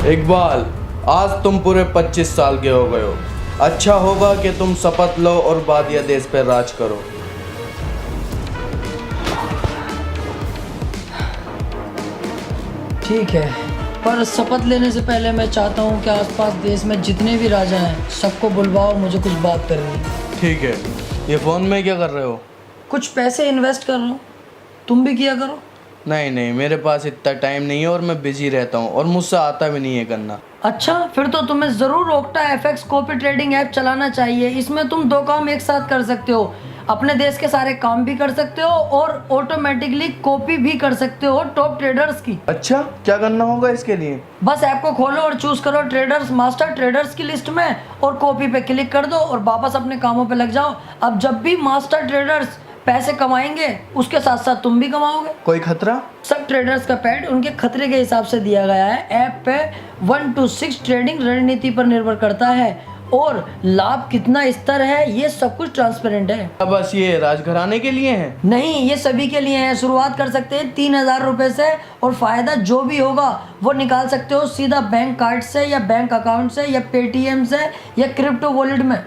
इकबाल, आज तुम पूरे 25 साल के हो गए हो। अच्छा होगा कि तुम शपथ लो और बादिया देश पर राज करो। ठीक है, पर शपथ लेने से पहले मैं चाहता हूँ कि आसपास देश में जितने भी राजा हैं सबको बुलवाओ, मुझे कुछ बात करनी है। ठीक है, ये फ़ोन में क्या कर रहे हो? कुछ पैसे इन्वेस्ट कर रहा हूँ, तुम भी किया करो। नहीं नहीं, मेरे पास इतना टाइम नहीं है और मैं बिजी रहता हूँ और मुझसे आता भी नहीं है करना। अच्छा, फिर तो तुम्हें ज़रूर octa FX copy trading app चलाना चाहिए। इसमें तुम 2 काम एक साथ कर सकते हो, अपने देश के सारे काम भी कर सकते हो और ऑटोमेटिकली कॉपी भी कर सकते हो टॉप ट्रेडर्स की। अच्छा, क्या करना होगा इसके लिए? बस ऐप को खोलो और चूज करो ट्रेडर्स मास्टर ट्रेडर्स की लिस्ट में और कॉपी पे क्लिक कर दो और वापस अपने कामों पे लग जाओ। अब जब भी मास्टर ट्रेडर्स पैसे कमाएंगे उसके साथ साथ तुम भी कमाओगे। कोई खतरा? सब ट्रेडर्स का पैड उनके खतरे के हिसाब से दिया गया है। ऐप पे 1 to 6 ट्रेडिंग रणनीति पर निर्भर करता है और लाभ कितना स्तर है ये सब कुछ ट्रांसपेरेंट है। अब बस ये राजघराने के लिए है? नहीं, ये सभी के लिए है। शुरुआत कर सकते हैं 3000 रुपए से और फायदा जो भी होगा वो निकाल सकते हो सीधा बैंक कार्ड से या बैंक अकाउंट से या पेटीएम से या क्रिप्टो वॉलेट में।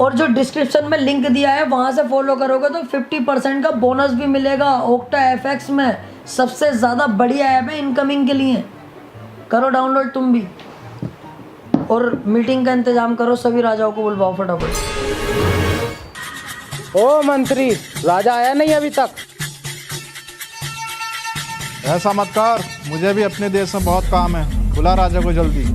और जो डिस्क्रिप्शन में लिंक दिया है वहां से फॉलो करोगे तो 50% का बोनस भी मिलेगा। ओक्टा एफएक्स में सबसे ज़्यादा बढ़िया ऐप है इनकमिंग के लिए। करो डाउनलोड तुम भी और मीटिंग का इंतजाम करो, सभी राजाओं को बुलवाओ फटाफट। ओ मंत्री, राजा आया नहीं अभी तक? ऐसा मत कर, मुझे भी अपने देश में बहुत काम है। बुला राजा को जल्दी।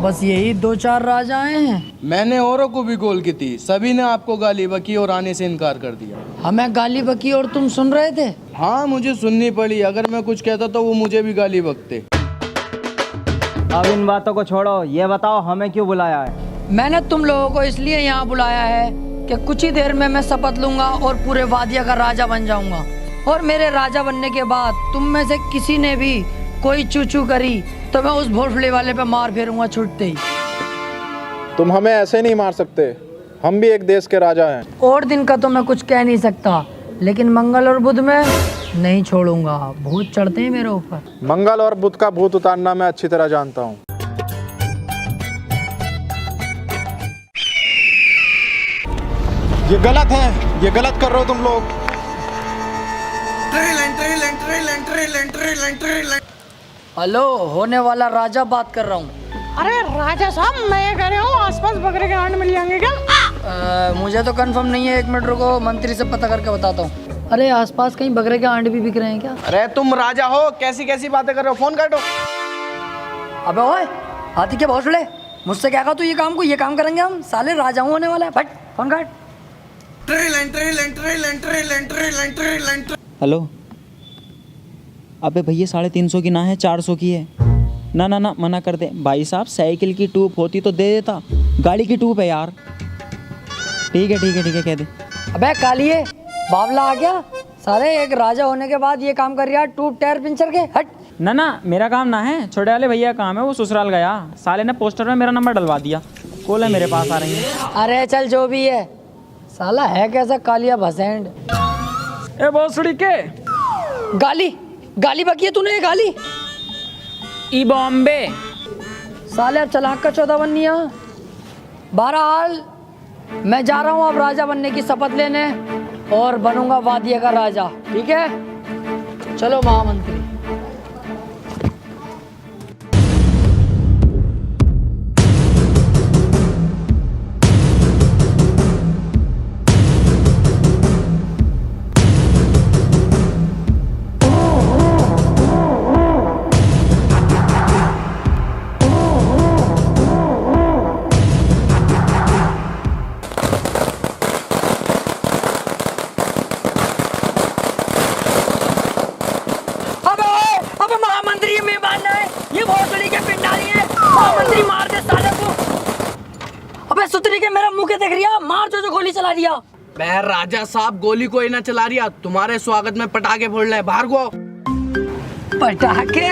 बस यही 2-4 राजा आए हैं। मैंने औरों को भी कॉल की थी, सभी ने आपको गाली बकी और आने से इनकार कर दिया। हमें गाली बकी और तुम सुन रहे थे? हाँ, मुझे सुननी पड़ी। अगर मैं कुछ कहता तो वो मुझे भी गाली बकते। अब इन बातों को छोड़ो, ये बताओ हमें क्यों बुलाया है? मैंने तुम लोगों को इसलिए यहाँ बुलाया है कि कुछ ही देर में मैं शपथ लूंगा और पूरे वादिया का राजा बन जाऊंगा। और मेरे राजा बनने के बाद तुम में से किसी ने भी कोई चूचू करी तो मैं उस भोसले वाले पे मार फेरूंगा छुटते ही। तुम हमें ऐसे नहीं मार सकते, हम भी एक देश के राजा हैं। और दिन का तो मैं कुछ कह नहीं सकता, लेकिन मंगल और बुध में नहीं छोड़ूंगा। भूत चढ़ते हैं मेरे ऊपर। मंगल और बुध का भूत उतारना मैं अच्छी तरह जानता हूँ। ये गलत है, ये गलत कर रहे हो तुम लोग। हेलो, होने वाला राजा बात कर रहा हूँ। अरे राजा साहब, मैं ये कह रहा हूँ आसपास बकरे के अंड मिल जाएंगे क्या? मुझे तो कंफर्म नहीं है, 1 मिनट रुको, मंत्री से पता करके बताता हूँ। अरे आसपास कहीं बकरे के अंड भी बिक रहे हैं क्या? अरे तुम राजा हो, कैसी कैसी बातें कर रहे हो? फोन काटो। अबे ओए, हाथी के भोसले, मुझसे क्या कहा तू? ये काम करेंगे हम, साले राजा होने वाला है। फट फोन काट। हेलो, अबे भैया 350 की ना है, 400 की है। ना ना ना, मना कर दे भाई साहब। साइकिल की ट्यूब होती तो दे देता, गाड़ी की ट्यूब है यार। ठीक है ठीक है ठीक है, कह दे। अबे कालिए, बावला आ गया साले। एक राजा होने के बाद ये काम कर रहा, ट्यूब टायर पंचर के। हट। ना ना, मेरा काम ना है, छोटे वाले भैया का काम है। वो ससुराल गया, साले ने पोस्टर में मेरा नंबर डलवा दिया। कॉल है मेरे पास आ रही है। अरे चल जो भी है, साला है कैसा कालिया भसेंड। ए भोसड़ी के गाली बकी है तूने, ये गाली। ई बॉम्बे साले अब चलाक का 14 बननी है। बहरहाल मैं जा रहा हूँ अब राजा बनने की शपथ लेने और बनूंगा वादिया का राजा। ठीक है, चलो महामंत्री। दूसरी के मेरा मुंह के देख रिया, मार जो गोली चला दिया। मैं राजा साहब गोली कोई ना चला रिया, तुम्हारे स्वागत में पटाखे फोड़ रहे, बाहर को। पटाखे?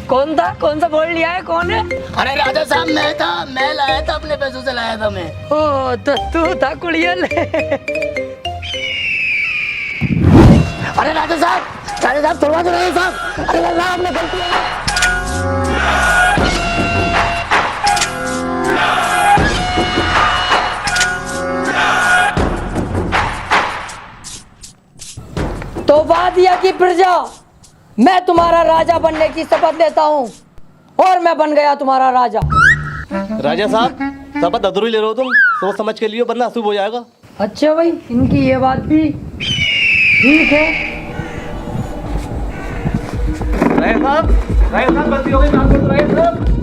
कौन था? कौन सा बोल लिया है? कौन है? अरे राजा साहब मैं था, मैं लाया था, अपने पैसों से लाया था मैं। ओ तो तू था कुड़ियल। अरे राजा साहब थोड़ा तो राजा साहब, अरे राजा साहब आपने गलती है। तो वादिया की प्रजा, मैं तुम्हारा राजा बनने की शपथ लेता हूँ और मैं बन गया तुम्हारा राजा। राजा साहब शपथ अधूरी ले रहे हो तुम, सोच समझ के लिए वरना अशुभ हो जाएगा। अच्छा भाई, इनकी ये बात भी ठीक है।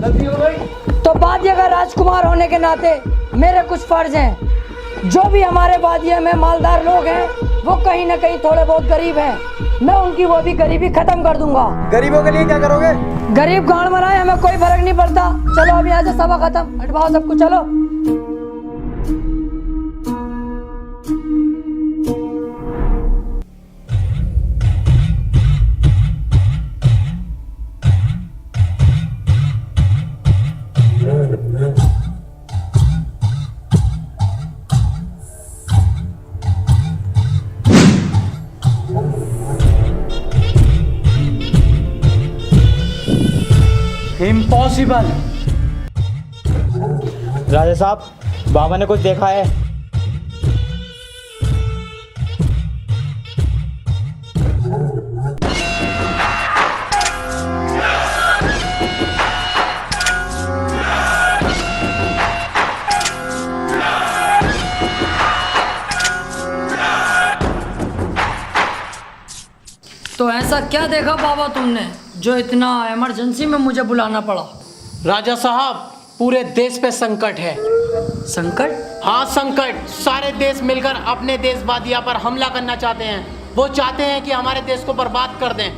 गलती हो गई। तो वादिया का राजकुमार होने के नाते मेरे कुछ फर्ज हैं। जो भी हमारे वादिया में मालदार लोग हैं वो कहीं ना कहीं थोड़े बहुत गरीब हैं, मैं उनकी वो भी गरीबी खत्म कर दूंगा। गरीबों के लिए क्या करोगे? गरीब गांड मराए, हमें कोई फर्क नहीं पड़ता। चलो अभी आज सभा खत्म, हटवाओ सबको, चलो। इम्पॉसिबल। राजा साहब बाबा ने कुछ देखा है? तो ऐसा क्या देखा बाबा तुमने जो इतना इमरजेंसी में मुझे बुलाना पड़ा? राजा साहब पूरे देश पे संकट है। संकट? हाँ संकट, सारे देश मिलकर अपने देश वादिया पर हमला करना चाहते हैं। वो चाहते हैं कि हमारे देश को बर्बाद कर दें।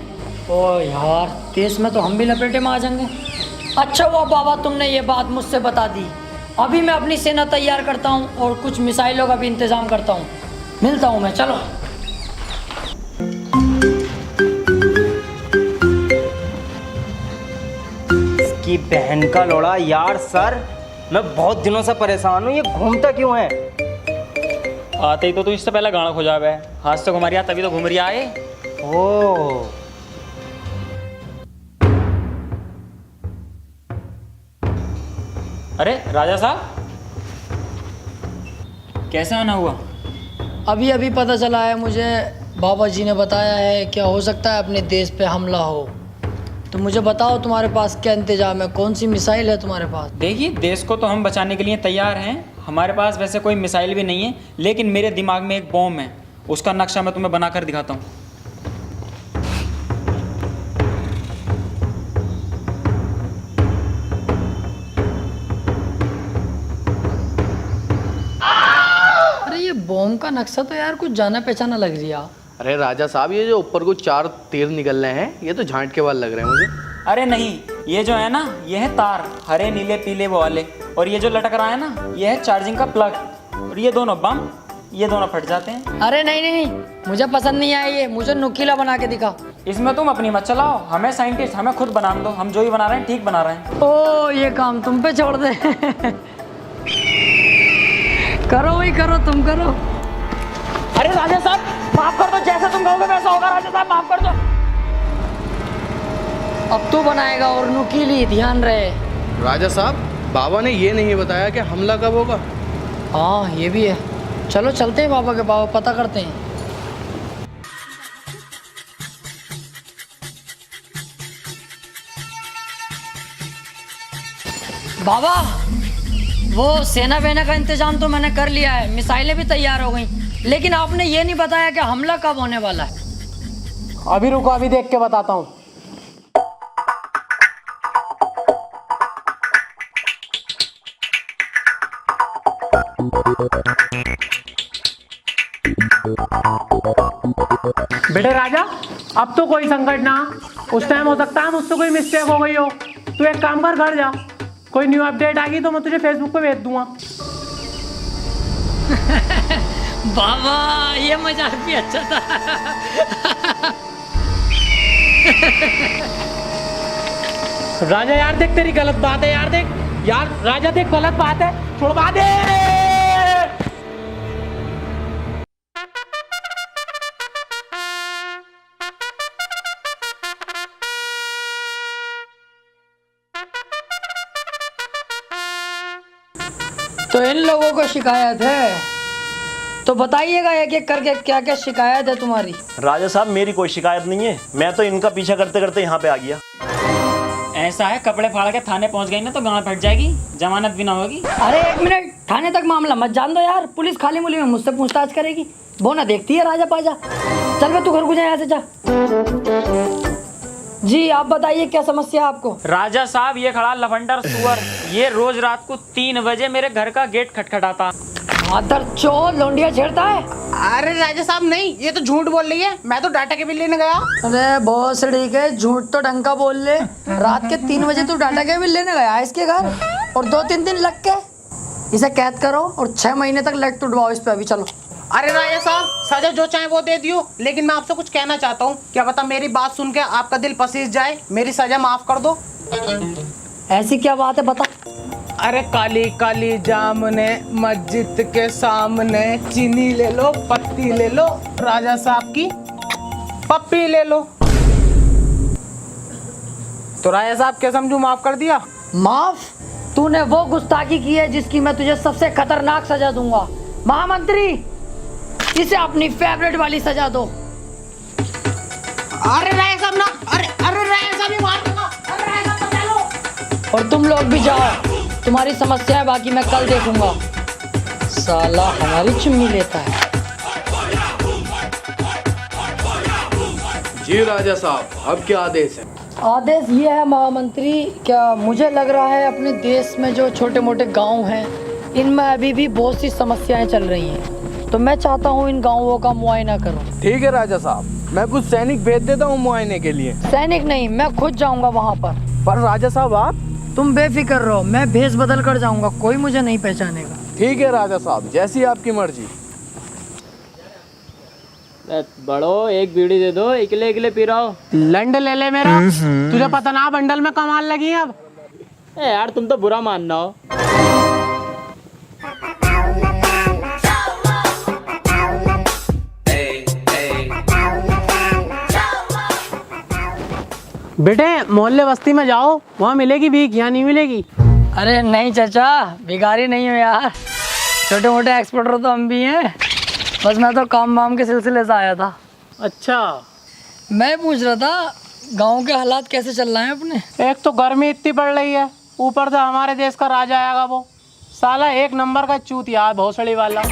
ओ यार, देश में तो हम भी लपेटे में आ जाएंगे। अच्छा हुआ बाबा तुमने ये बात मुझसे बता दी। अभी मैं अपनी सेना तैयार करता हूँ और कुछ मिसाइलों का भी इंतजाम करता हूँ। मिलता हूँ मैं, चलो। की बहन का लोड़ा यार। सर मैं बहुत दिनों से परेशान हूँ, ये घूमता क्यों है? आते ही तो तू इससे पहले गाना खो जावे, हाथ से घुमा रिया तभी तो घूम रिया है। ओ अरे राजा साहब कैसे आना हुआ? अभी अभी पता चला है मुझे, बाबा जी ने बताया है क्या हो सकता है अपने देश पे हमला हो। तो मुझे बताओ तुम्हारे पास क्या इंतजाम है, कौन सी मिसाइल है तुम्हारे पास? देखिए देश को तो हम बचाने के लिए तैयार हैं। हमारे पास वैसे कोई मिसाइल भी नहीं है, लेकिन मेरे दिमाग में एक बॉम्ब है, उसका नक्शा मैं तुम्हें बनाकर दिखाता हूँ। अरे ये बॉम्ब का नक्शा तो यार कुछ जाना पहचाना लग रहा। अरे राजा साहब ये जो ऊपर को 4 तीर निकल रहे हैं, ये तो झांट के बाल लग रहे हैं मुझे। अरे नहीं, ये जो है ना ये है तार, हरे नीले पीले वो वाले, और ये जो लटक रहा है ना ये है चार्जिंग का प्लग, और ये दोनों बम, ये दोनों फट जाते हैं। अरे नहीं नहीं, मुझे पसंद नहीं आया ये, मुझे नुकीला बना के दिखा। इसमें तुम अपनी मत चलाओ, हमें साइंटिस्ट, हमें खुद बनाने दो, हम जो ही बना रहे हैं ठीक बना रहे हैं। ओ ये काम तुम पे छोड़ दे। करो वही करो, तुम करो। अरे राजा साहब माफ कर दो, जैसा तुम कहोगे वैसा होगा। राजा साहब माफ कर दो। अब तू बनाएगा और नुकीली, ध्यान रहे। राजा साहब बाबा ने ये नहीं बताया कि हमला कब होगा। हाँ ये भी है, चलो चलते हैं बाबा के पास, पता करते हैं। बाबा वो सेना वेना का इंतजाम तो मैंने कर लिया है, मिसाइलें भी तैयार हो गई, लेकिन आपने ये नहीं बताया कि हमला कब होने वाला है। अभी रुको, अभी देख के बताता हूँ। बेटे राजा अब तो कोई संकट ना, उस टाइम हो सकता है मुझसे कोई मिस्टेक हो गई हो। तू एक काम कर, घर जा, कोई न्यू अपडेट आ गई तो मैं तुझे फेसबुक पे भेज दूंगा। बाबा ये मजाक भी अच्छा था। राजा यार देख तेरी गलत बात है यार, देख यार राजा देख गलत बात है, छुड़वा दे। तो इन लोगों को शिकायत है, तो बताइएगा एक एक करके क्या क्या शिकायत है तुम्हारी। राजा साहब मेरी कोई शिकायत नहीं है, मैं तो इनका पीछा करते करते यहाँ पे आ गया। ऐसा है, कपड़े फाड़ के थाने पहुंच गई ना तो गांव फट जाएगी, जमानत भी ना होगी। अरे एक मिनट, थाने तक मामला मत जान दो यार, पुलिस खाली मुली में मुझसे पूछताछ करेगी। वो ना देखती है राजा पाजा। चल बे तू घर को जा, यहाँ से जा। जी आप बताइए क्या समस्या है आपको। राजा साहब ये खड़ा लफंडर सुअर, ये रोज रात को 3 बजे मेरे घर का गेट खटखटाता। मादर चोर, लौंडिया छेड़ता है। अरे राजा साहब नहीं, ये तो झूठ बोल रही है, मैं तो डाटा केबल लेने गया। अरे बहुत ठीक है, झूठ तो ढंग का बोल ले। रात के 3 बजे तू डाटा केबल लेने गया इसके घर, और 2-3 दिन लग के इसे कैद करो और 6 महीने तक लट टुटवाओ इस पे। अभी चलो। अरे राजा साहब सजा जो चाहे वो दे दियो, लेकिन मैं आपसे कुछ कहना चाहता हूँ, क्या पता मेरी बात सुन के आपका दिल पसीज जाए, मेरी सजा माफ कर दो। ऐसी क्या बात है बता। अरे काली काली जामने मस्जिद के सामने, चीनी ले लो, पत्ती ले लो, राजा साहब की पप्पी ले लो। तो राजा साहब क्या समझू, माफ कर दिया? माफ? तूने वो गुस्ताखी की है जिसकी मैं तुझे सबसे खतरनाक सजा दूंगा। महामंत्री इसे अपनी फेवरेट वाली सजा दो। अरे राजा साहब ना, अरे अरे राजा साहब ही मार दूंगा। अरे राजा साहब बचा लो। और तुम लोग भी जाओ, तुम्हारी समस्या है बाकी मैं कल देखूंगा। साला हमारी चिम्मी लेता है। जी राजा साहब, अब क्या आदेश है? आदेश ये है महामंत्री, क्या मुझे लग रहा है अपने देश में जो छोटे मोटे गांव हैं इनमें अभी भी बहुत सी समस्याएं चल रही हैं, तो मैं चाहता हूँ इन गाँवों का मुआयना करो। ठीक है राजा साहब, मैं कुछ सैनिक भेज देता हूँ मुआयने के लिए। सैनिक नहीं, मैं खुद जाऊंगा वहाँ पर राजा साहब आप? तुम बेफिक्र रहो, मैं भेष बदल कर जाऊंगा, कोई मुझे नहीं पहचानेगा। ठीक है राजा साहब, जैसी आपकी मर्जी। बड़ो एक बीड़ी दे दो, इकले इकले पी रहा हो। लंड ले ले मेरा, तुझे पता ना बंडल में कमाल लगी है अब। यार तुम तो बुरा मानना हो। बेटे मोहल्ले बस्ती में जाओ, वहाँ मिलेगी भीख, यहाँ नहीं मिलेगी। अरे नहीं चाचा, भिखारी नहीं हो यार, छोटे मोटे एक्सपोर्टर तो हम भी हैं, बस मैं तो काम वाम के सिलसिले से आया था। अच्छा, मैं पूछ रहा था गांव के हालात कैसे चल रहे हैं अपने। एक तो गर्मी इतनी पड़ रही है, ऊपर से हमारे देश का राजा आएगा, वो साला 1 नंबर का चूतिया भोसड़ी वाला,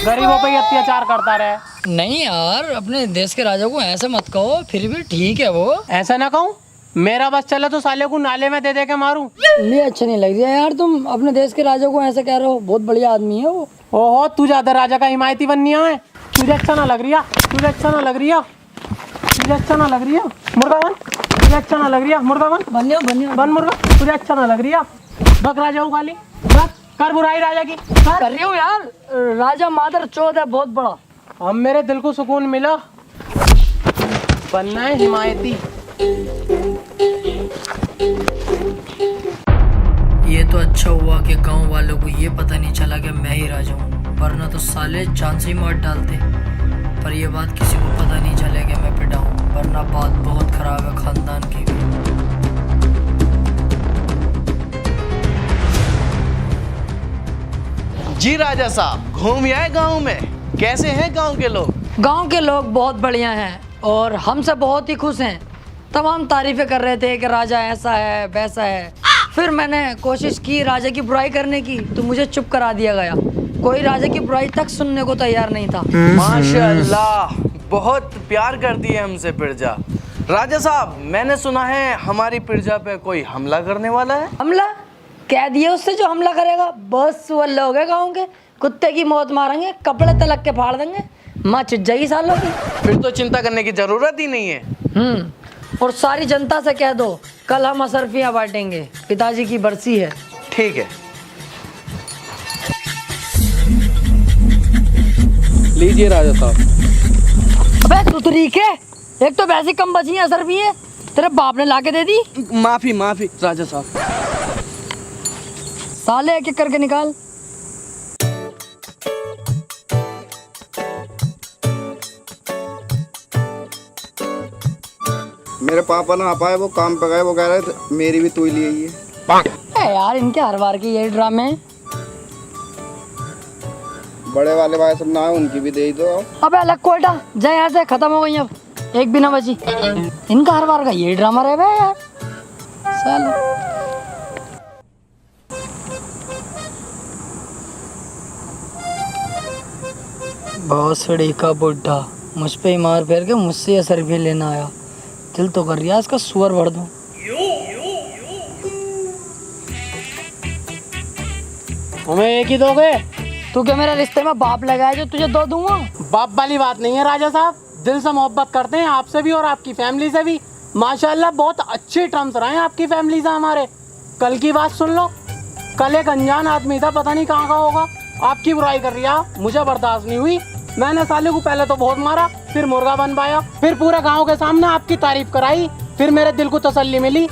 गरीबों पे अत्याचार करता रहे। नहीं यार, अपने देश के राजा को ऐसे मत कहो, फिर भी ठीक है वो। ऐसा ना कहूँ, मेरा बस चले तो साले को नाले में दे दे के मारूं। ये अच्छा नहीं लग रहा यार, तुम अपने देश के राजा को ऐसे कह रहे हो, बहुत बढ़िया आदमी है वो। ओहो, तू ज्यादा राजा का हिमायती बननी है, तुझे अच्छा ना लग रही है, तुझे अच्छा ना लग रही है, तुझे अच्छा ना लग रही है, मुर्गा बन, तुझे अच्छा ना लग रही है, मुर्गा बन, बन मुर्गा, तुझे अच्छा ना लग रही है, बक राजा हूँ खाली, बक कर बुराई राजा की कर रही हूँ यार, राजा मादर चौथ है बहुत बड़ा। अब मेरे दिल को सुकून मिला, बनना है हिमायती। ये तो अच्छा हुआ कि गांव वालों को ये पता नहीं चला कि मैं ही राजा हूँ, वरना तो साले जान से ही मार डालते। पर ये बात किसी को पता नहीं चले कि मैं पिटा हूँ, वरना बात बहुत खराब है खानदान की भी। जी राजा साहब, घूम आए गांव में, कैसे हैं गांव के लोग? गांव के लोग बहुत बढ़िया हैं और हमसे बहुत ही खुश हैं। तमाम तारीफें कर रहे थे कि राजा ऐसा है वैसा है। फिर मैंने कोशिश की राजा की बुराई करने की, तो मुझे चुप करा दिया गया। कोई राजा की बुराई तक सुनने को तैयार नहीं था। माशाल्लाह, बहुत प्यार करती है हमसे पिरजा। राजा साहब, मैंने सुना है हमारी पिरजा पे कोई हमला करने वाला है। हमला? कह दिए उससे जो हमला करेगा, बस वो लोग हैं गाँव के, कुत्ते की मौत मारेंगे, कपड़े तलक के फाड़ देंगे, माँ चिट जाएगी सालों की। फिर तो चिंता करने की जरूरत ही नहीं है। और सारी जनता से कह दो कल हम असरफियाँ बांटेंगे, पिताजी की बरसी है। ठीक है। लीजिए राजा साहब। अबे तू तो ठीक है, एक तो वैसे कम बची है, असर भी है, तेरे बाप ने लाके दे दी। माफी माफी राजा साहब। साले एक एक करके निकाल। मेरे पापा ना आ पाए, वो काम पे गए, वो कह रहे थे मेरी भी तू ही ले आइए। यार इनके हर बार के यही ड्रामे हैं। बड़े वाले भाई सब ना है, उनकी भी दे ही दो। अबे अलग कोयटा जा यहाँ से, खत्म हो गई अब, एक भी ना बची। इनका हर बार का यही ड्रामा रहे भाई यार साले। बहुत सड़ी का बुढ़ा मुझ पे ही मार फेर के मुझसे असर भी लेना आया। दिल तो कर रिया इसका सुअर भर दूं। हमें एक ही दोगे? तू क्या मेरे रिश्ते में बाप लगाया जो तुझे दो दूंगा? बाप वाली बात नहीं है राजा साहब, दिल से मोहब्बत करते हैं आपसे भी और आपकी फैमिली से भी। माशाल्लाह बहुत अच्छे टर्म्स रहे हैं आपकी फैमिली से हमारे। कल की बात सुन लो, कल एक अनजान आदमी था, पता नहीं कहाँ का होगा, आपकी बुराई कर रही है, मुझे बर्दाश्त नहीं हुई। मैंने साले को पहले तो बहुत मारा, फिर मुर्गा बन पाया, फिर पूरे गाँव के सामने आपकी तारीफ कराई, फिर मेरे दिल को तसल्ली मिली।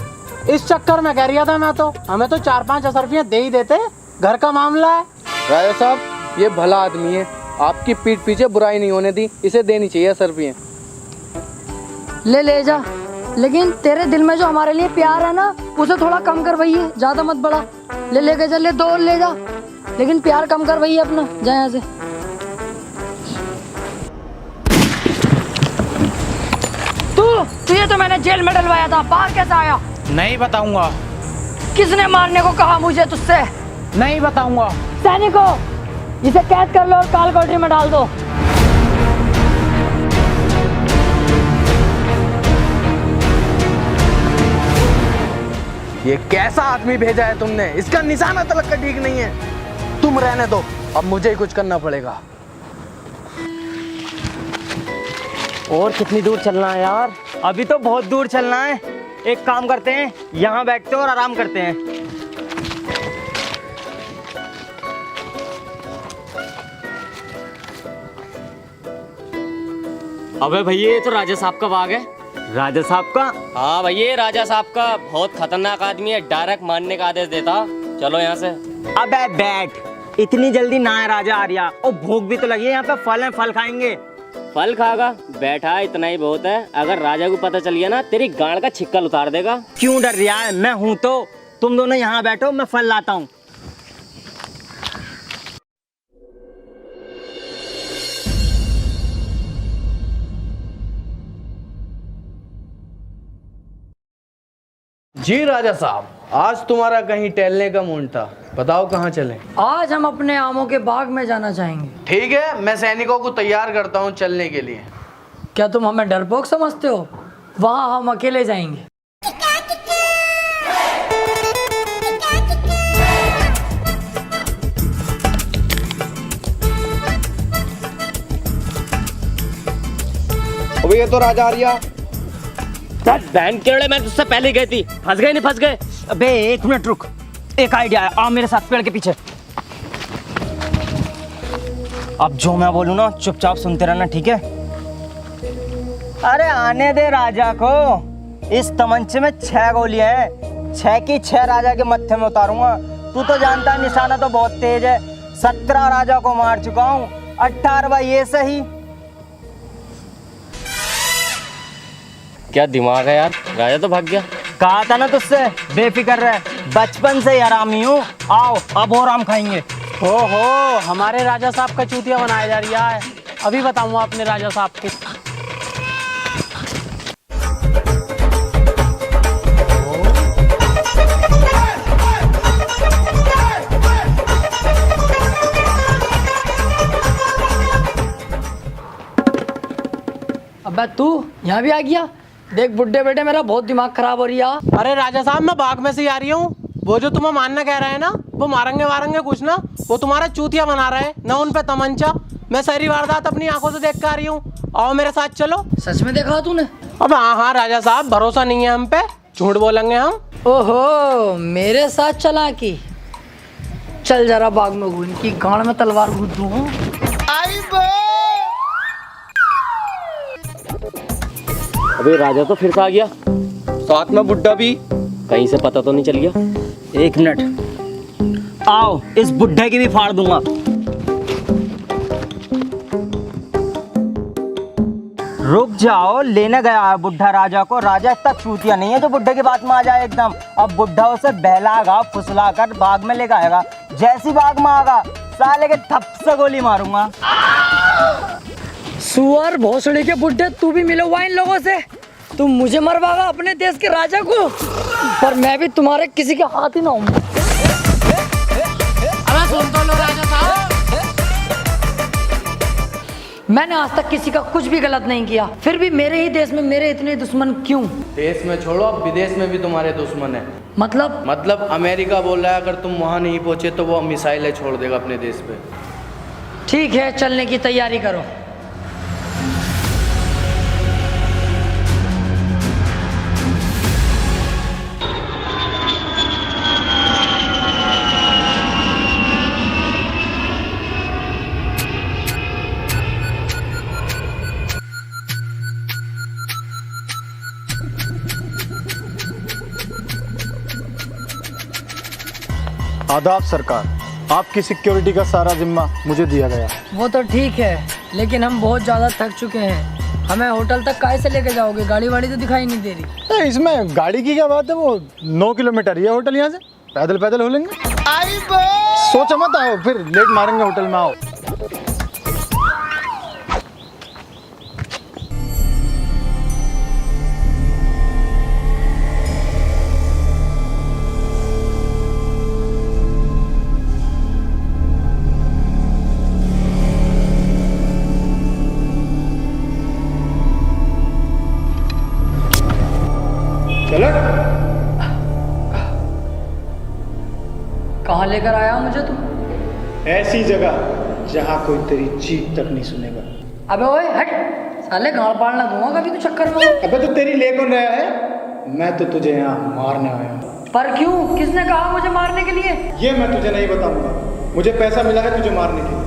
इस चक्कर में कह रहा था मैं तो, हमें तो 4-5 असरफियाँ दे ही देते, घर का मामला है। राजा साहब ये भला आदमी है, आपकी पीठ पीछे बुराई नहीं होने दी, इसे देनी चाहिए सरफियाँ। ले जा, लेकिन तेरे दिल में जो हमारे लिए प्यार है ना, उसे थोड़ा कम कर भैया, ज्यादा मत बढ़ा। लेके चल, ले 2 ले जा, लेकिन प्यार कम कर भैया अपना, जा यहाँ से। तुझे तो मैंने जेल में डलवाया था, बाहर कैसे आया? नहीं बताऊंगा। किसने मारने को कहा मुझे तुझसे? नहीं बताऊंगा। सैनिको इसे कैद कर लो और काल कोठरी में डाल दो। ये कैसा आदमी भेजा है तुमने, इसका निशाना तलक का ठीक नहीं है। तुम रहने दो, अब मुझे ही कुछ करना पड़ेगा। और कितनी दूर चलना है यार? अभी तो बहुत दूर चलना है। एक काम करते हैं, यहाँ बैठते हैं और आराम करते हैं। अबे भैया ये तो राजा साहब का बाग है। राजा साहब का? हाँ भैया राजा साहब का, बहुत खतरनाक आदमी है, डायरेक्ट मारने का आदेश देता। चलो यहाँ से। अबे बैठ, इतनी जल्दी ना है राजा आर्या, और भूख भी तो लगी है, यहाँ पे फल है, फल खाएंगे। फल खागा? बैठा इतना ही बहुत है, अगर राजा को पता चल गया ना तेरी गांड का छिक्कल उतार देगा। क्यों डर रहा है? मैं हूं तो। तुम दोनों यहाँ बैठो, मैं फल लाता हूँ। जी राजा साहब, आज तुम्हारा कहीं टहलने का मूड था, बताओ कहाँ चलें? आज हम अपने आमों के बाग में जाना चाहेंगे। ठीक है, मैं सैनिकों को तैयार करता हूँ चलने के लिए। क्या तुम हमें डरपोक समझते हो? वहाँ हम अकेले जाएंगे। अबे ये तो राजा आर्या। बहन केड़े, मैं तुझसे पहले गई थी, फंस गए नहीं फंस गए? अबे एक मिनट रुक, एक आइडिया है, आ मेरे साथ पेड़ के पीछे। अब जो मैं बोलूँ ना चुपचाप सुनते रहना, ठीक है? अरे आने दे राजा को। इस तमंचे में 6 गोलियां हैं, 6 की 6 राजा के मत्थे में उतारूंगा। तू तो जानता है निशाना तो बहुत तेज है। 17 राजा को मार चुका हूँ, 18वां ये सही। क्या दिमाग है यार, राजा तो भाग गया। कहा था ना तुझसे, बेफिक्र रह, बचपन से ही आरामी हूँ। आओ अब और आम खाएंगे। हो हमारे राजा साहब का चूतिया बनाया जा रहा है, अभी बताऊंगा अपने राजा साहब को। अबे तू यहाँ भी आ गया? देख बुड्ढे बेटे, मेरा बहुत दिमाग खराब हो रही है। अरे राजा साहब मैं बाग में से ही आ रही हूँ। वो जो तुम्हें मारना कह रहे हैं ना, वो मारेंगे वारेंगे कुछ ना, वो तुम्हारा चूतिया बना रहे हैं ना, उन पे तमंचा। मैं सारी वारदात अपनी आंखों से देख कर आ रही हूँ, आओ मेरे साथ चलो। सच में देखा तूने? अब हाँ राजा साहब, भरोसा नहीं है हम पे, झूठ बोलेंगे हम। ओहो मेरे साथ चला की, चल जरा बाग में घूम, इनकी गांड में तलवार घूट दूँ। अबे राजा तो फिर से आ गया, साथ में बुड्ढा भी। कहीं से पता तो नहीं चल गया? 1 मिनट, आओ इस बुड्ढे की भी फाड़ दूंगा। रुक जाओ, लेने गया है बुड्ढा राजा को। राजा इतना चूतिया नहीं है जो बुड्ढे की बात में आ जाए एकदम। अब बुड्ढा उसे बहलागा फुसला कर बाग में लेकर आएगा। जैसी बाग में आएगा साले के थप से गोली मारूंगा। सुअर भोसड़ी के बुड्ढे, तू भी मिला हुआ इन लोगों से। तुम मुझे मरवागा अपने देश के राजा को, पर मैं भी तुम्हारे किसी के हाथ ही ना हूँ। अबे सुन तो लो राजा साहब, मैंने आज तक किसी का कुछ भी गलत नहीं किया, फिर भी मेरे ही देश में मेरे इतने दुश्मन क्यों? देश में छोड़ो, अब विदेश में भी तुम्हारे दुश्मन है। मतलब अमेरिका बोल रहा है अगर तुम वहाँ नहीं पहुँचे तो वो मिसाइलें छोड़ देगा अपने देश पे। ठीक है, चलने की तैयारी करो। आदाब सरकार, आपकी सिक्योरिटी का सारा जिम्मा मुझे दिया गया। वो तो ठीक है, लेकिन हम बहुत ज़्यादा थक चुके हैं। हमें होटल तक काहे से लेके जाओगे? गाड़ी वाड़ी तो दिखाई नहीं दे रही। इसमें गाड़ी की क्या बात है, वो 9 किलोमीटर ये होटल यहाँ से, पैदल पैदल हो लेंगे। सोचो मत, आओ फिर लेट मारेंगे होटल में, आओ। कहाँ लेकर आया मुझे तुम? ऐसी जगह जहाँ कोई तेरी चीख तक नहीं सुनेगा। अबे ओए हट, साले गाड़ पाड़ना दूंगा कभी तो चक्कर में। अबे तो तेरी ले कौन रहा है? मैं तो तुझे यहाँ मारने आया हूँ। पर क्यों? किसने कहा मुझे मारने के लिए? ये मैं तुझे नहीं बताऊंगा, मुझे पैसा मिला है तुझे मारने के लिए।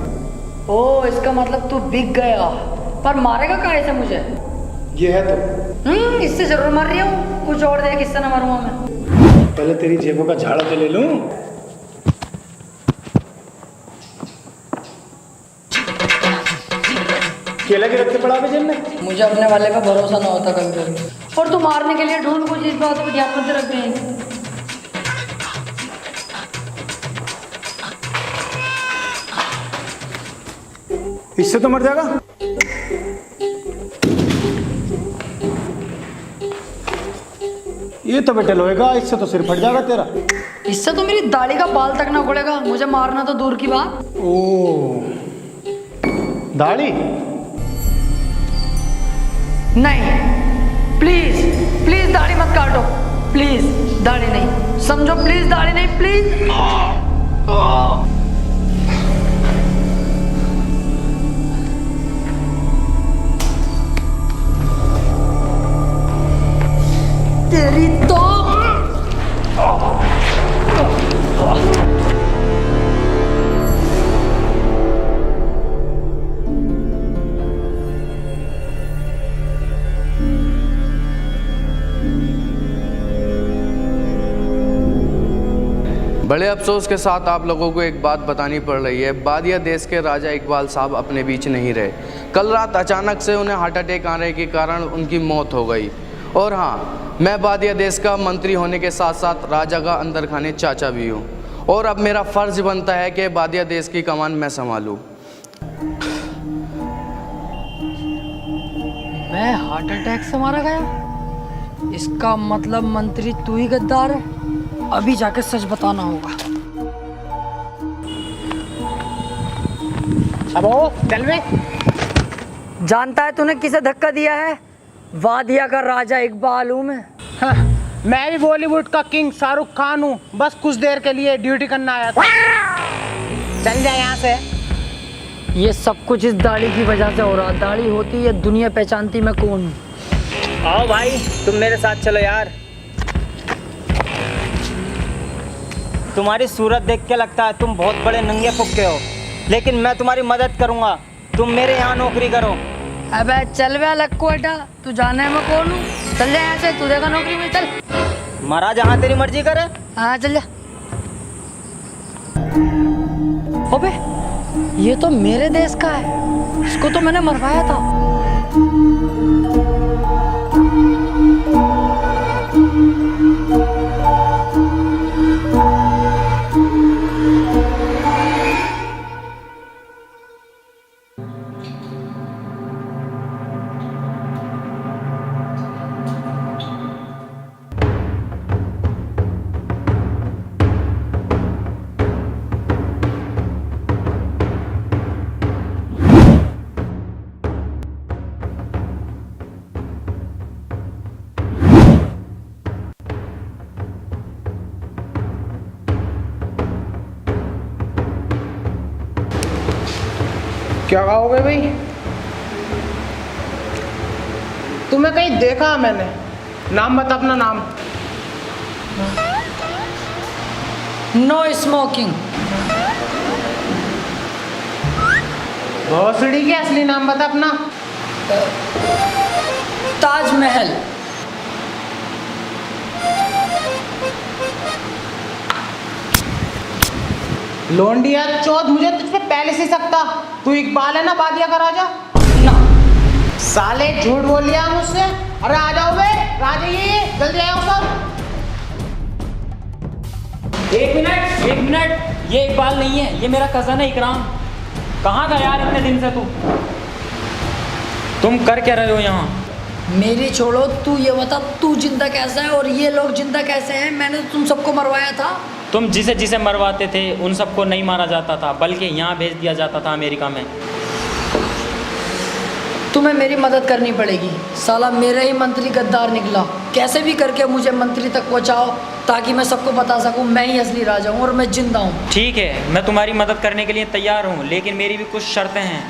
ओ, इसका मतलब तू बिक गया। पर मारेगा काहे से मुझे? ये है तो। इससे जरूर मार रही हूँ, कुछ और देख, इससे ना मारूंगा मैं। पहले तेरी जेबों का झाड़ा तो ले लूं। केला के रखे पड़ा जेब में। मुझे अपने वाले का भरोसा ना होता कभी कभी। और तू मारने के लिए ढूंढ कुछ इस बात को ध्यान में रख रहे हैं। इससे तो मर जाएगा। ये तो बेटे लोहेगा, इससे तो सिर फट जाएगा तेरा। इससे तो मेरी दाढ़ी का बाल तक ना उखड़ेगा, मुझे मारना तो दूर की बात। ओ, दाढ़ी? नहीं, प्लीज प्लीज दाढ़ी मत काटो, प्लीज दाढ़ी नहीं, समझो, प्लीज दाढ़ी नहीं, प्लीज। तेरी तो बड़े अफसोस के साथ आप लोगों को एक बात बतानी पड़ रही है। बादिया देश के राजा इकबाल साहब अपने बीच नहीं रहे। कल रात अचानक से उन्हें हार्ट अटैक आने के कारण उनकी मौत हो गई। और हाँ, मैं बादिया देश का मंत्री होने के साथ साथ राजा का अंदर खाने चाचा भी हूँ, और अब मेरा फ़र्ज बनता है कि बादिया देश की कमान मैं संभालूँ। मैं हार्ट अटैक से मारा गया? इसका मतलब मंत्री तू ही गद्दार है। अभी जाके सच बताना होगा। अब ओ चल बे। जानता है तूने किसे धक्का दिया है? वादिया का राजा इकबाल हूँ मैं। हाँ, मैं भी बॉलीवुड का किंग शाहरुख खान हूँ, बस कुछ देर के लिए ड्यूटी करना आया था। चल जा यहाँ से। ये सब कुछ इस दाढ़ी की वजह से हो रहा। दाढ़ी होती है दुनिया पहचानती मैं कौन हूँ। आओ भाई, तुम मेरे साथ चलो यार। तुम्हारी सूरत देख के लगता है तुम बहुत बड़े नंगे फुक्के हो, लेकिन मैं तुम्हारी मदद करूंगा। तुम मेरे यहाँ नौकरी करो। अबे चल बे लक्कू बेटा, तू जाने मैं कौन हूँ? चल जा यहाँ से, तू देगा नौकरी में, चल। महाराज जहाँ तेरी मर्जी करे। हाँ चल जा। अबे ये तो मेरे देश का है, इसको तो मैंने मरवाया था। क्या कहोगे भाई? तुम्हें कहीं देखा मैंने, नाम बता अपना नाम। No smoking. भोसड़ी के असली नाम बता अपना। ताजमहल। लोंडिया चौथ, मुझे तुझ पे पहले से सकता। तू इकबाल है ना बादिया का राजा? ना साले झूठ बोल लिया मुझसे। अरे आ जाओ बे, राजा ये जल्दी आओ सब। एक मिनट, ये इकबाल नहीं है, ये मेरा कज़न है इकराम। कहाँ था यार इतने दिन से तू? तुम कर क्या रहे हो यहाँ? मेरी छोड़ो, तू ये बता तू जिंदा कैसा है और ये लोग जिंदा कैसे हैं? मैंने तो तुम सबको मरवाया था। तुम जिसे जिसे मरवाते थे उन सबको नहीं मारा जाता था, बल्कि यहाँ भेज दिया जाता था अमेरिका में। तुम्हें मेरी मदद करनी पड़ेगी। साला मेरा ही मंत्री गद्दार निकला। कैसे भी करके मुझे मंत्री तक पहुँचाओ ताकि मैं सबको बता सकूँ मैं ही असली राजा हूँ और मैं जिंदा हूँ। ठीक है, मैं तुम्हारी मदद करने के लिए तैयार हूँ, लेकिन मेरी भी कुछ शर्तें हैं।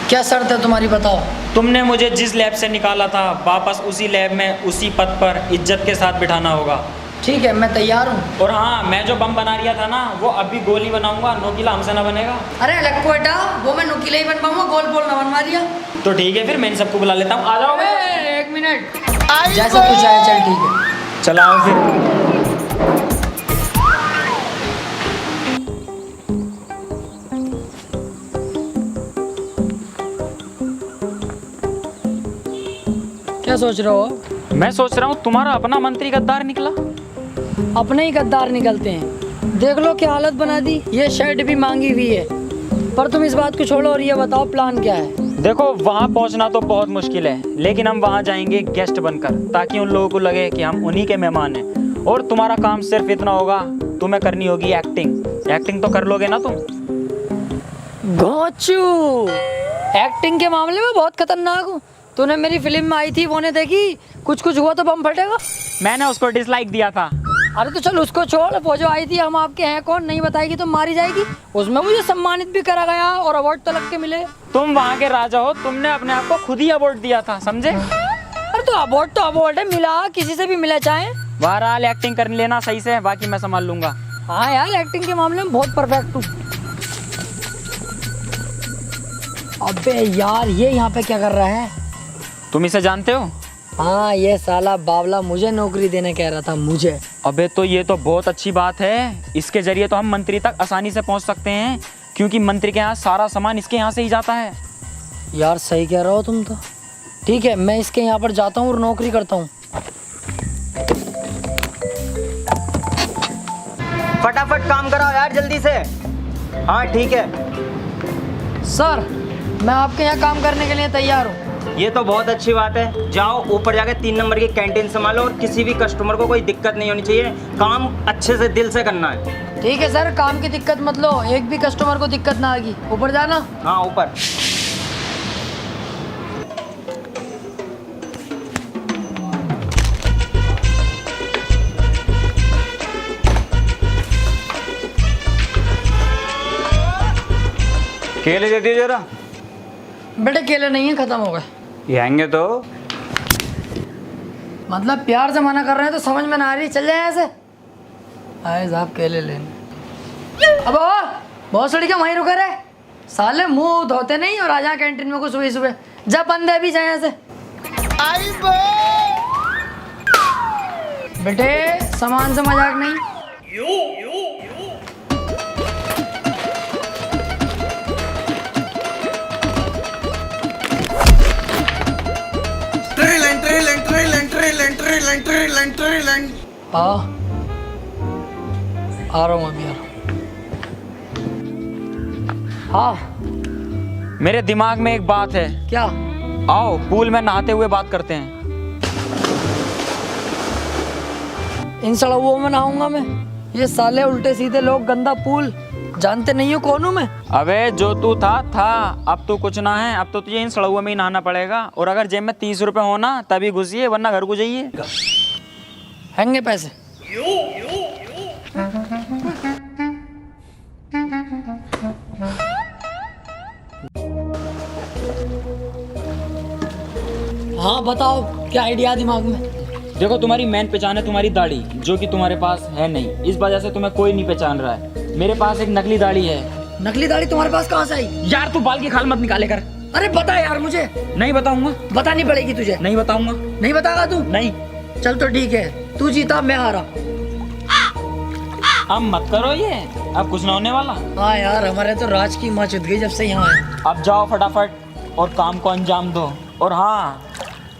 क्या शर्त है तुम्हारी, बताओ। तुमने मुझे जिस लैब से निकाला था वापस उसी लैब में उसी पद पर इज्जत के साथ बिठाना होगा। ठीक है, मैं तैयार हूँ। और हाँ, मैं जो बम बना रहा था ना, वो अभी गोली बनाऊंगा, नोकीला हमसे ना बनेगा। अरे लक्कू बेटा, वो मैं नुकीला ही बन पाऊंगा, गोल बोल ना बनवा दिया। तो ठीक है, फिर मैं इन सबको बुला लेता हूँ। आ जाओ। एक मिनट, जैसा तू चाहे, चल ठीक है। चलाओ फिर। क्या सोच रहे हो? मैं सोच रहा हूँ तुम्हारा अपना मंत्री गद्दार निकला। अपने ही गद्दार निकलते हैं। देख लो क्या हालत बना दी। ये शर्ट भी मांगी हुई है। पर तुम इस बात को छोड़ो और ये बताओ प्लान क्या है? देखो, वहाँ पहुँचना तो बहुत मुश्किल है, लेकिन हम वहाँ जाएंगे गेस्ट बनकर, ताकि उन लोगों को लगे कि हम उन्हीं के मेहमान हैं। और तुम्हारा काम सिर्फ इतना होगा, तुम्हें करनी होगी एक्टिंग। एक्टिंग तो कर लोगे ना तुम? घोंचू, एक्टिंग के मामले में बहुत खतरनाक हूँ। तूने मेरी फिल्म में आई थी, वो ने देखी? कुछ कुछ हुआ तो बम फटेगा। मैंने उसको डिसलाइक दिया था। अरे तो चल उसको छोड़, वो जो आई थी हम आपके हैं कौन नहीं बताएगी तो मारी जाएगी। उसमें मुझे सम्मानित भी करा गया और अवार्ड तो लग के मिले। तुम वहाँ के राजा हो, तुमने अपने आप को खुद ही अवार्ड दिया था, समझे? अरे तो अवार्ड है, मिला किसी से भी मिला चाहे। बहरहाल एक्टिंग कर लेना सही से, बाकी मैं संभाल लूंगा। हाँ यार, एक्टिंग के मामले में बहुत परफेक्ट हूँ। अबे यार, ये यहाँ पे क्या कर रहा है? तुम इसे जानते हो? हाँ, ये साला बावला मुझे नौकरी देने कह रहा था, मुझे। अबे तो ये तो बहुत अच्छी बात है। इसके जरिए तो हम मंत्री तक आसानी से पहुंच सकते हैं, क्योंकि मंत्री के यहाँ सारा सामान इसके यहाँ से ही जाता है। यार सही कह रहे हो तुम तो। ठीक है, मैं इसके यहाँ पर जाता हूँ और नौकरी करता हूँ। फटाफट काम कराओ यार, जल्दी से। हाँ ठीक है सर, मैं आपके यहाँ काम करने के लिए तैयार हूँ। ये तो बहुत अच्छी बात है। जाओ ऊपर जाके 3 नंबर की कैंटीन संभालो और किसी भी कस्टमर को कोई दिक्कत नहीं होनी चाहिए। काम अच्छे से दिल से करना है। ठीक है सर, काम की दिक्कत मत लो, एक भी कस्टमर को दिक्कत ना आएगी। ऊपर जाना। हाँ ऊपर। केले दे दिए जरा। बेटे केले नहीं है, खत्म हो गए। ये आएंगे तो मतलब प्यार से मना कर रहे हैं तो समझ में ना आ रही। चल जाए ऐसे। आए साहब केले लेने। अब बहुत सड़ी के वहीं रुके रहे साले, मुंह धोते नहीं और आ जा कैंटीन में को सुबह सुबह। जा बंदे भी जाए यहाँ से। बेटे सामान से मजाक नहीं। हाँ आ रहा हूँ अभी आ रहा हूँ। हाँ मेरे दिमाग में एक बात है। क्या? आओ पूल में नहाते हुए बात करते हैं। इन सड़कों में नहाऊंगा मैं? ये साले उल्टे सीधे लोग, गंदा पूल, जानते नहीं हो कौन हूँ मैं? अबे जो तू था अब तू कुछ ना है। अब तो तुझे इन सड़कों में ही नहाना पड़ेगा। और अगर जेब में 30 रुपए हो ना तभी घुसिए, वरना घर को जाइए। हैंगे पैसे। हाँ बताओ क्या आइडिया दिमाग में? देखो तुम्हारी मेन पहचान है तुम्हारी दाढ़ी, जो कि तुम्हारे पास है नहीं। इस वजह से तुम्हें कोई नहीं पहचान रहा है। मेरे पास एक नकली दाढ़ी है। नकली दाढ़ी तुम्हारे पास कहाँ से आई? यार तू बाल की खाल मत निकाले कर। अरे बता यार मुझे। नहीं बताऊंगा। बतानी पड़ेगी तुझे। नहीं बताऊंगा। नहीं बताएगा तू? नहीं। चल तो ठीक है, तू जीता मैं हारा। अब मत करो ये, अब कुछ ना होने वाला। हाँ यार हमारे तो राज की माँ चुद गई जब से यहाँ आए। अब जाओ फटाफट और काम को अंजाम दो। और हाँ,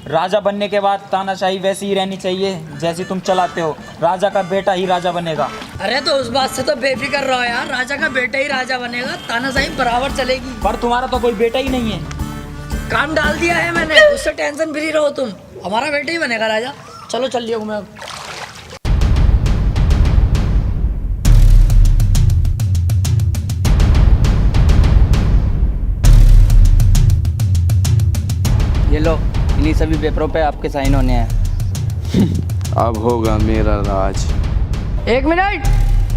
राजा बनने के बाद तानाशाही वैसी ही रहनी चाहिए जैसी तुम चलाते हो। राजा का बेटा ही राजा बनेगा। अरे तो उस बात से तो बेफिक्र रहो यार, राजा का बेटा ही राजा बनेगा, तानाशाही बराबर चलेगी। पर तुम्हारा तो कोई बेटा ही नहीं है। काम डाल दिया है मैंने, उससे टेंशन फ्री रहो तुम। हमारा बेटा ही बनेगा राजा। चलो चल लिया मैं अब। ये लो, इन्हीं सभी पेपरों पे आपके साइन होने हैं। अब होगा मेरा राज। एक मिनट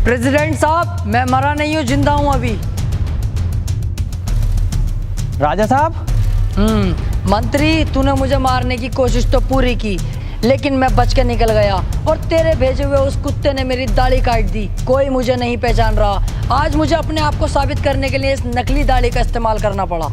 प्रेसिडेंट साहब, मैं मरा नहीं हूँ, जिंदा हूँ अभी। राजा साहब। मंत्री तूने मुझे मारने की कोशिश तो पूरी की, लेकिन मैं बच के निकल गया और तेरे भेजे हुए उस कुत्ते ने मेरी दाढ़ी काट दी। कोई मुझे नहीं पहचान रहा। आज मुझे अपने आप को साबित करने के लिए इस नकली दाढ़ी का इस्तेमाल करना पड़ा।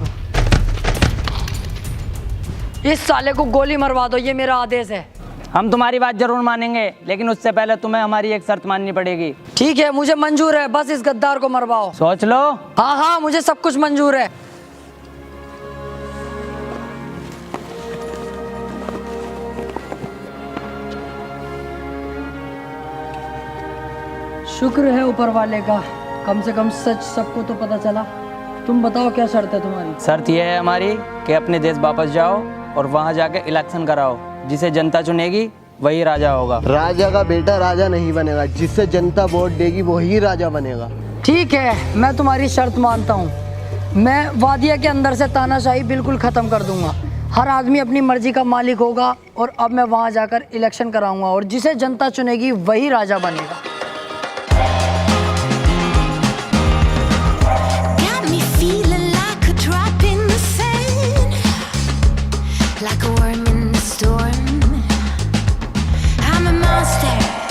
इस साले को गोली मरवा दो, ये मेरा आदेश है। हम तुम्हारी बात जरूर मानेंगे, लेकिन उससे पहले तुम्हें हमारी एक शर्त माननी पड़ेगी। ठीक है मुझे मंजूर है, बस इस गद्दार को मरवाओ। सोच लो। हाँ हाँ मुझे सब कुछ मंजूर है। शुक्र है ऊपर वाले का, कम से कम सच सबको तो पता चला। तुम बताओ क्या शर्त है तुम्हारी? शर्त यह है हमारी कि अपने देश वापस जाओ और वहाँ जाके इलेक्शन कराओ। जिसे जनता चुनेगी वही राजा होगा। राजा का बेटा राजा नहीं बनेगा, जिससे जनता वोट देगी वही राजा बनेगा। ठीक है मैं तुम्हारी शर्त मानता हूँ। मैं वादिया के अंदर से तानाशाही बिल्कुल ख़त्म कर दूंगा। हर आदमी अपनी मर्जी का मालिक होगा और अब मैं वहाँ जाकर इलेक्शन कराऊंगा और जिसे जनता चुनेगी वही राजा बनेगा। Like a worm in the storm, I'm a monster.